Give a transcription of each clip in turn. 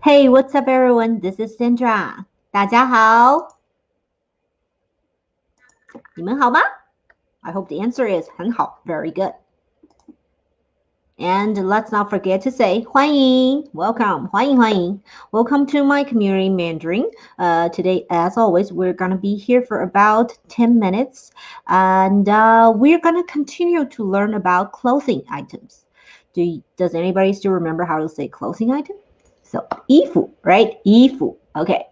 Hey, what's up, everyone? This is Sandra. 大家好，你们好吗？ I hope the answer is 很好, very good. And let's not forget to say 欢迎 welcome, 欢迎 welcome to my community Mandarin. Today, as always, we're gonna be here for about 10 minutes, and we're gonna continue to learn about clothing items. Does anybody still remember how to say clothing item? So 衣服, right? 衣服. Okay.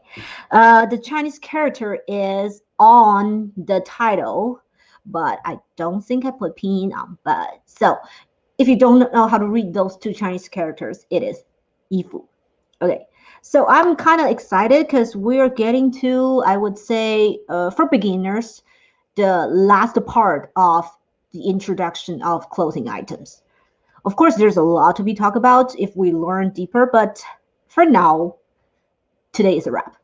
The Chinese character is on the title, but I don't think I put pinyin on. But so if you don't know how to read those two Chinese characters, it is 衣服. Okay. So I'm kind of excited because we're getting to, I would say, for beginners, the last part of the introduction of clothing items. Of course, there's a lot to be talked about if we learn deeper, but for now, today is a wrap.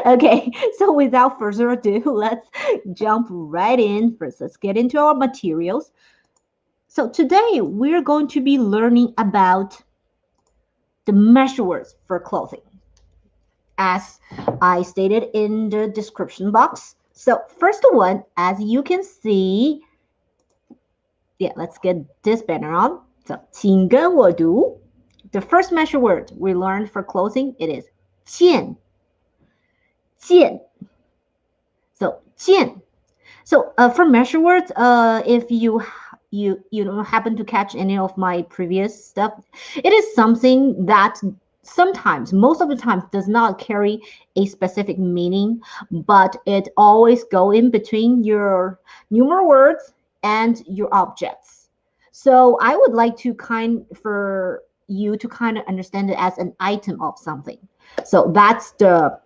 Okay, so without further ado, let's jump right in. First, let's get into our materials. So today, we're going to be learning about the measure words for clothing, as I stated in the description box. So first one, as you can see, yeah, let's get this banner on. So, 请跟我读. The first measure word we learned for clothing, it is 件. 件. So 件. So for measure words, if you don't happen to catch any of my previous stuff, it is something that sometimes, most of the time, does not carry a specific meaning, but it always go in between your numeral words and your objects. So I would like to for you to kind of understand it as an item of something. So that's the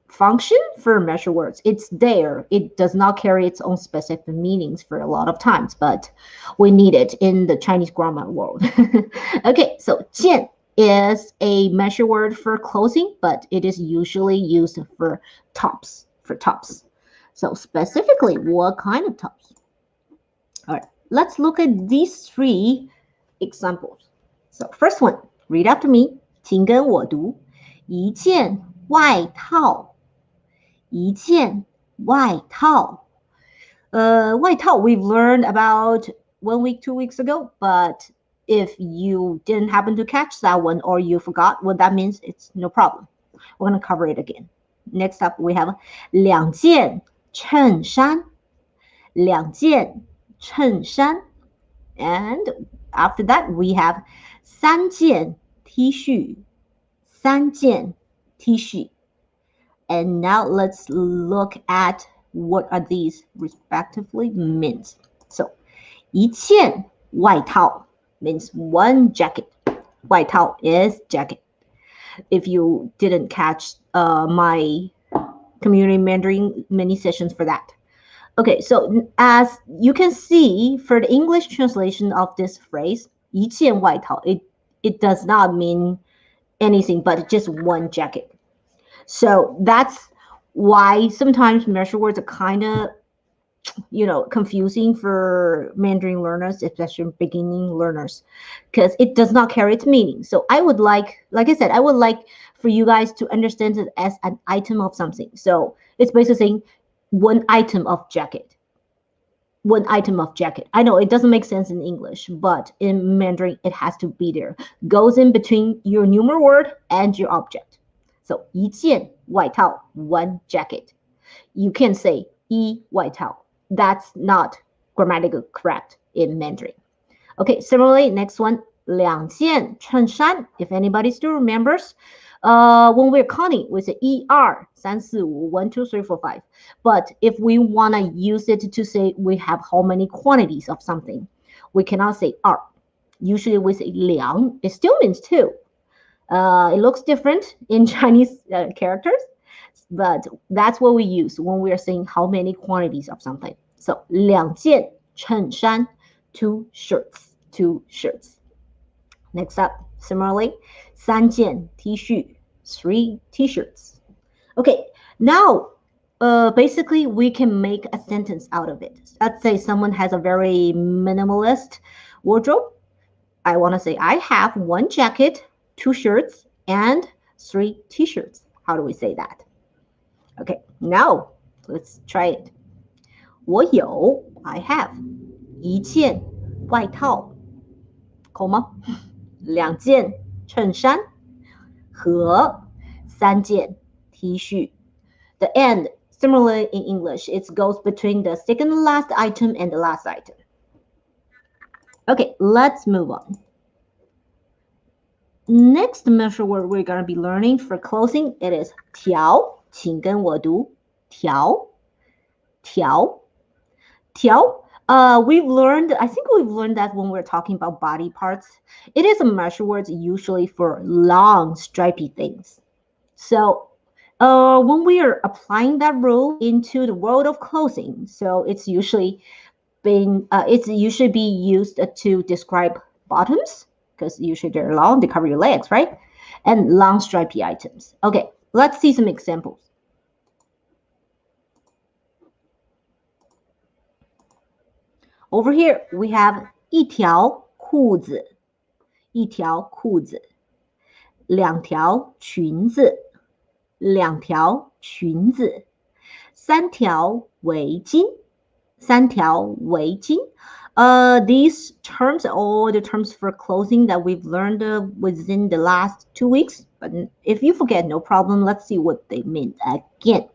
function for measure words. It's there. It does not carry its own specific meanings for a lot of times, but we need it in the Chinese grammar world. Okay, so 件 is a measure word for clothing, but it is usually used for tops. So specifically, what kind of tops? All right, let's look at these three examples. So first one, read after me. 请跟我读. 一件外套. 一件外套. 外套 we've learned about 1 week, 2 weeks ago, but if you didn't happen to catch that one or you forgot what that means, it's no problem. We're going to cover it again. Next up, we have 两件衬衫. 两件衬衫. And after that, we have 三件 T 恤. 三件 T 恤. And now let's look at what are these respectively means. So 一件外套 means one jacket. 外套 is jacket. If you didn't catch my community Mandarin mini sessions for that. Okay, so as you can see, for the English translation of this phrase, 一件外套, it does not mean anything but just one jacket. So that's why sometimes measure words are kind of, confusing for Mandarin learners, especially beginning learners, because it does not carry its meaning. So I would like I said, I would like for you guys to understand it as an item of something. So it's basically saying one item of jacket. One item of jacket. I know it doesn't make sense in English, but in Mandarin, it has to be there. Goes in between your numeral word and your object. So 一件外套, one jacket. You can say 一外套. That's not grammatically correct in Mandarin. Okay, similarly, next one, 两件衬衫. If anybody still remembers, when we're counting, we say 一二三四五 1 2 3 4 5. But if we want to use it to say we have how many quantities of something, we cannot say 二. Usually we say 两. It still means two. It looks different in Chinese characters, but that's what we use when we are saying how many quantities of something. So 两件衬衫, two shirts. Next up, similarly, 三件 T 恤, three T-shirts. Okay, now basically we can make a sentence out of it. Let's say someone has a very minimalist wardrobe. I want to say I have one jacket, two shirts, and 3 t-shirts. How do we say that? Okay, now let's try it. 我有 I have 一件外套，口吗？两件衬衫和三件 T 恤。The and, similarly in English, it goes between the second to last item and the last item. Okay, let's move on. Next measure word we're going to be learning for clothing, it is 条，请跟我读条，条，条。I think we've learned that when we're talking about body parts. It is a measure word usually for long, stripy things. So, when we are applying that rule into the world of clothing, so it's usually be used to describe bottoms, because usually they're long, they cover your legs, right? And long stripy items. Okay, let's see some examples. Over here, we have 一条裤子，一条裤子，两条裙子，两条裙子，三条围巾，三条围巾。These terms are all the terms for clothing that we've learned within the last 2 weeks. But if you forget, no problem. Let's see what they mean again.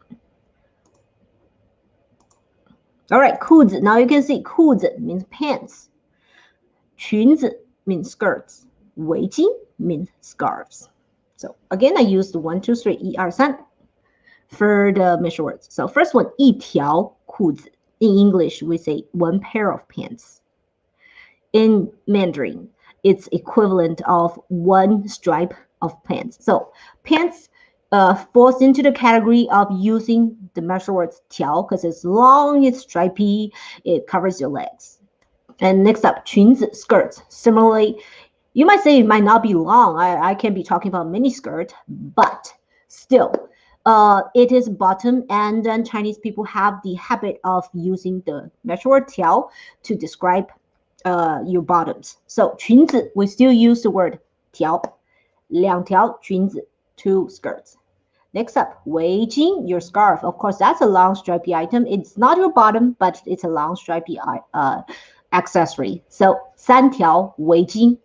All right, 裤子. Now you can see 裤子 means pants. 裙子 means skirts. 围巾 means scarves. So again, I used 1, 2, 3, 1, 2, 3 for the measure words. So first one, 一条裤子. In English, we say one pair of pants. In Mandarin, it's equivalent of one stripe of pants. So pants falls into the category of using the measure words 条 because it's long, it's stripy, it covers your legs. And next up, 裙子 skirts. Similarly, you might say it might not be long. I can be talking about mini skirt, but still, it is bottom, and then Chinese people have the habit of using the measure word 条 to describe your bottoms. So 裙子, we still use the word 条. 两条裙子, 2 skirts. Next up, 围巾, your scarf. Of course, that's a long stripy item. It's not your bottom, but it's a long stripy accessory. So 三条围巾,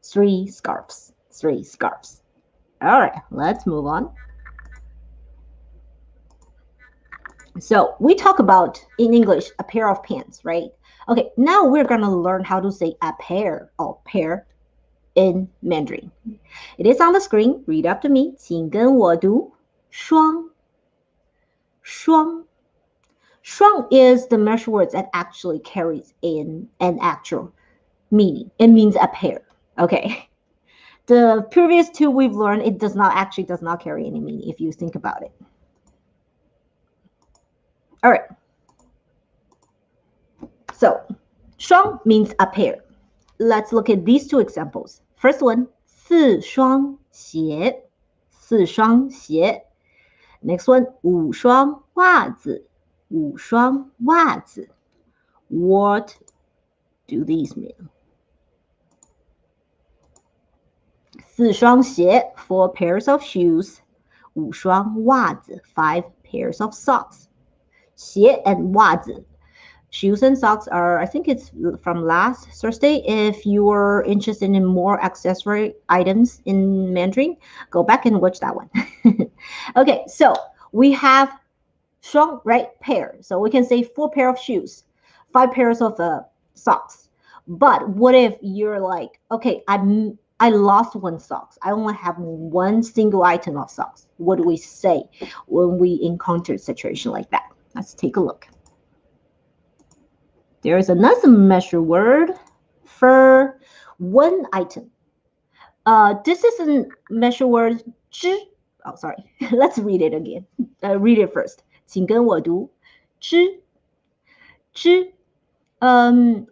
3 scarves. 3 scarves. All right, let's move on. So we talk about, in English, a pair of pants, right? Okay, now we're going to learn how to say a pair or pair in Mandarin. It is on the screen. Read after me. 请跟我读双双 双 is the measure word that actually carries in an actual meaning. It means a pair. Okay. The previous 2 we've learned, it does not carry any meaning if you think about it. All right. So, 双 means a pair. Let's look at these 2 examples. First one, 四双鞋, 四双鞋. Next one, 五双袜子, 五双袜子. What do these mean? 四双鞋, 4 pairs of shoes. 五双袜子, 5 pairs of socks. 鞋 and 袜子. Shoes and socks are, I think it's from last Thursday. If you are interested in more accessory items in Mandarin, go back and watch that one. Okay, so we have 双, right? Pair. So we can say 4 pair of shoes, 5 pairs of socks. But what if you're like, okay, I lost 1 socks. I only have 1 single item of socks. What do we say when we encounter a situation like that? Let's take a look. There is another measure word for 1 item. This is a measure word 只. Oh, sorry. Let's read it again. Read it first. 请跟我读只.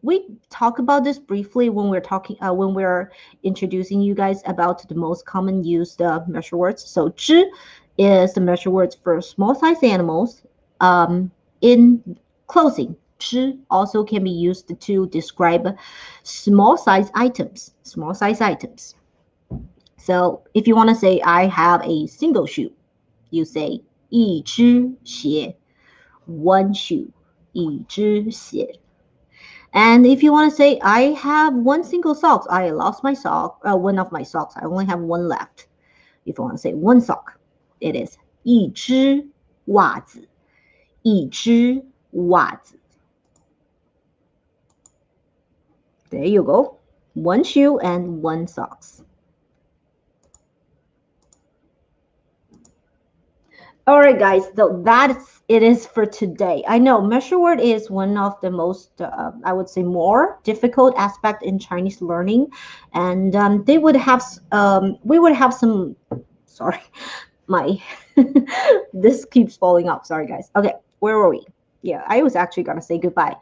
We talk about this briefly when we're introducing you guys about the most common used measure words. So 只 is the measure words for small size animals. In clothing, 只 also can be used to describe small size items. So if you want to say I have a single shoe, you say 一只鞋 one shoe 一只鞋 And if you want to say I have one single sock, I lost my sock, one of my socks, I only have one left. If you want to say one sock, it is 一只袜子一只袜子 There you go. One shoe and one socks. All right, guys. So that's it is for today. I know measure word is one of the most, I would say, more difficult aspect in Chinese learning, and we would have some. Sorry, my this keeps falling off. Sorry, guys. Okay, where were we? Yeah, I was actually gonna say goodbye.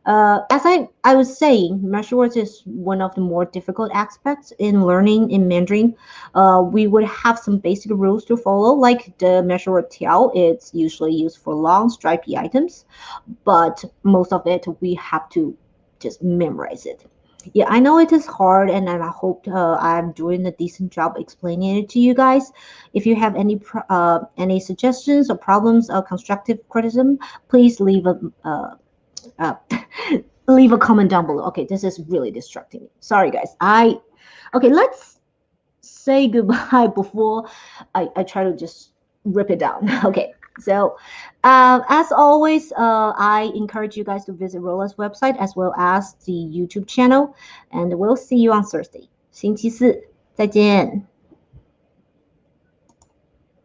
As I was saying, measure words is one of the more difficult aspects in learning in Mandarin. We would have some basic rules to follow, like the measure word tiao. It's usually used for long, stripy items, but most of it we have to just memorize it. Yeah, I know it is hard, and I hope I'm doing a decent job explaining it to you guys. If you have any suggestions or problems or constructive criticism, please uh, leave a comment down below. Okay, this is really distracting me. Sorry, guys. Okay, let's say goodbye before I try to just rip it down. Okay, so as always, I encourage you guys to visit Rola's website as well as the YouTube channel, and we'll see you on Thursday. 星期四，再见。